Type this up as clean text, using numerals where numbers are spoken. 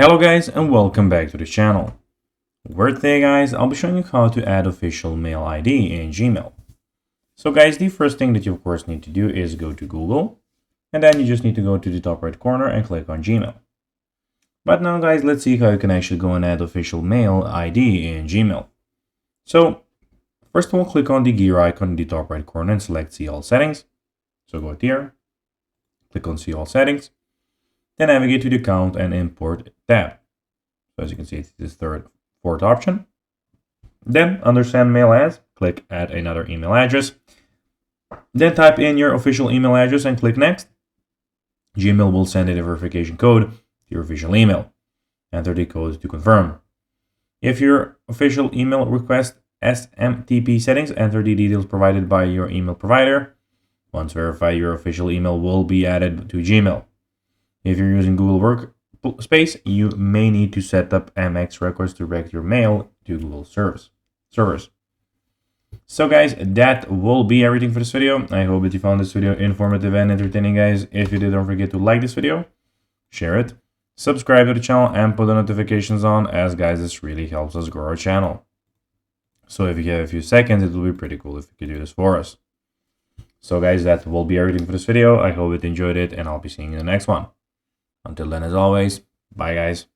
Hello guys and welcome back to the channel, where today guys I'll be showing you how to add official mail ID in Gmail. So guys, the first thing that you of course need to do is go to Google, and then you just need to go to the top right corner and click on Gmail. But now guys, let's see how you can actually go and add official mail ID in Gmail. So first of all, click on the gear icon in the top right corner and select See All Settings. So go here, click on See All Settings. Then navigate to the Account and Import tab. So as you can see, it's this fourth option. Then under Send Mail As, click Add Another Email Address. Then type in your official email address and click Next. Gmail will send a verification code to your official email. Enter the code to confirm. If your official email requests SMTP settings, enter the details provided by your email provider. Once verified, your official email will be added to Gmail. If you're using Google Workspace, you may need to set up MX records to direct your mail to Google servers. So guys, that will be everything for this video. I hope that you found this video informative and entertaining, guys. If you did, don't forget to like this video, share it, subscribe to the channel, and put the notifications on, as guys, this really helps us grow our channel. So if you have a few seconds, it will be pretty cool if you could do this for us. So guys, that will be everything for this video. I hope that you enjoyed it, and I'll be seeing you in the next one. Until then, as always, bye guys.